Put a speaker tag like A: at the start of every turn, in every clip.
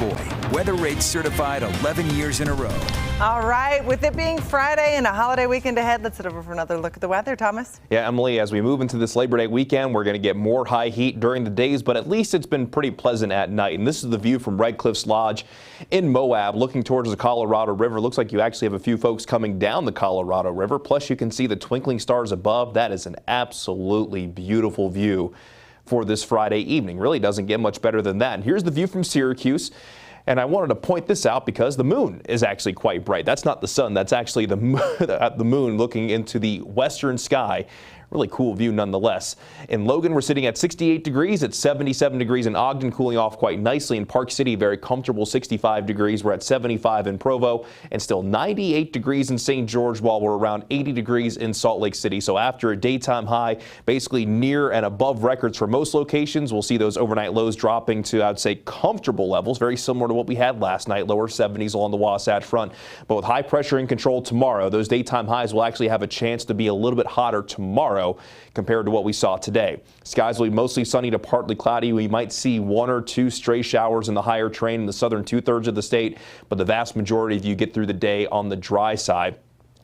A: Geboy, weather rates certified 11 years in a row.
B: All right, with it being Friday and a holiday weekend ahead, let's head over for another look at the weather. Thomas?
C: Yeah, Emily, as we move into this Labor Day weekend, we're going to get more high heat during the days, but at least it's been pretty pleasant at night. And this is the view from Red Cliffs Lodge in Moab, looking towards the Colorado River. Looks like you actually have a few folks coming down the Colorado River. Plus, you can see the twinkling stars above. That is an absolutely beautiful view for this Friday evening. Really doesn't get much better than that. And here's the view from Syracuse. And I wanted to point this out because the moon is actually quite bright. That's not the sun. That's actually the moon looking into the western sky. Really cool view nonetheless. In Logan, we're sitting at 68 degrees. It's 77 degrees in Ogden, cooling off quite nicely. In Park City, very comfortable 65 degrees. We're at 75 in Provo and still 98 degrees in St. George, while we're around 80 degrees in Salt Lake City. So after a daytime high, basically near and above records for most locations, we'll see those overnight lows dropping to, I'd say, comfortable levels, very similar to what we had last night, lower 70s along the Wasatch Front. But with high pressure in control tomorrow, those daytime highs will actually have a chance to be a little bit hotter tomorrow compared to what we saw today. Skies will be mostly sunny to partly cloudy. We might see one or two stray showers in the higher train in the southern two-thirds of the state, but the vast majority of you get through the day on the dry side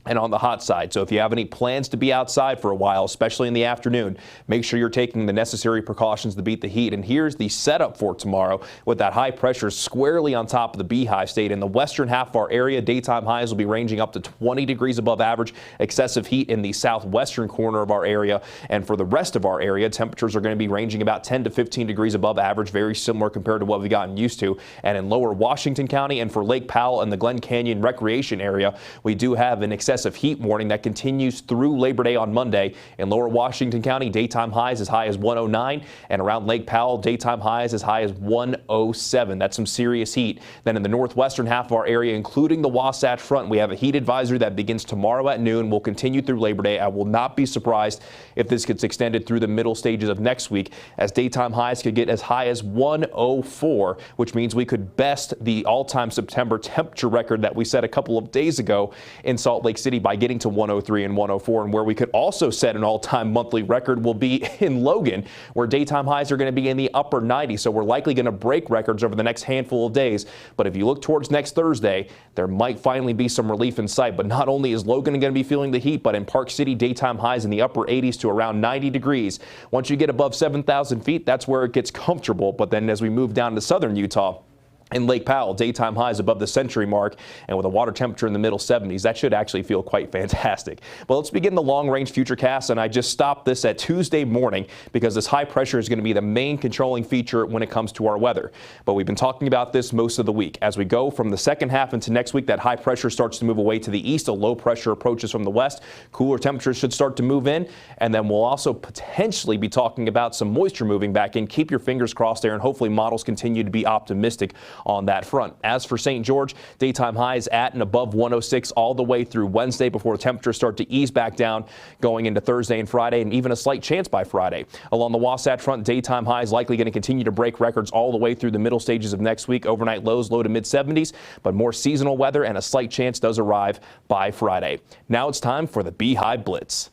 C: and on the hot side. So if you have any plans to be outside for a while, especially in the afternoon, make sure you're taking the necessary precautions to beat the heat. And here's the setup for tomorrow with that high pressure squarely on top of the Beehive State. In the western half of our area, daytime highs will be ranging up to 20 degrees above average. Excessive heat in the southwestern corner of our area. And for the rest of our area, temperatures are going to be ranging about 10 to 15 degrees above average, very similar compared to what we've gotten used to. And in lower Washington County and for Lake Powell and the Glen Canyon recreation area, we do have an excessive heat warning that continues through Labor Day on Monday. In lower Washington County, daytime highs as high as 109, and around Lake Powell, daytime highs as high as 107. That's some serious heat. Then in the northwestern half of our area, including the Wasatch Front, we have a heat advisory that begins tomorrow at noon, will continue through Labor Day. I will not be surprised if this gets extended through the middle stages of next week, as daytime highs could get as high as 104, which means we could best the all-time September temperature record that we set a couple of days ago in Salt Lake City by getting to 103 and 104. And where we could also set an all-time monthly record will be in Logan, where daytime highs are going to be in the upper 90s. So we're likely going to break records over the next handful of days. But if you look towards next Thursday, there might finally be some relief in sight. But not only is Logan going to be feeling the heat, but in Park City, daytime highs in the upper 80s to around 90 degrees. Once you get above 7,000 feet, that's where it gets comfortable. But then as we move down to southern Utah, in Lake Powell, daytime highs above the century mark, and with a water temperature in the middle 70s, that should actually feel quite fantastic. But let's begin the long-range futurecast, and I just stopped this at Tuesday morning because this high pressure is going to be the main controlling feature when it comes to our weather. But we've been talking about this most of the week. As we go from the second half into next week, that high pressure starts to move away to the east, a low pressure approaches from the west, cooler temperatures should start to move in, and then we'll also potentially be talking about some moisture moving back in. Keep your fingers crossed there, and hopefully models continue to be optimistic on that front. As for St. George, daytime highs at and above 106 all the way through Wednesday before temperatures start to ease back down going into Thursday and Friday, and even a slight chance by Friday. Along the Wasatch Front, daytime highs likely going to continue to break records all the way through the middle stages of next week. Overnight lows low to mid 70s, but more seasonal weather and a slight chance does arrive by Friday. Now it's time for the Beehive Blitz.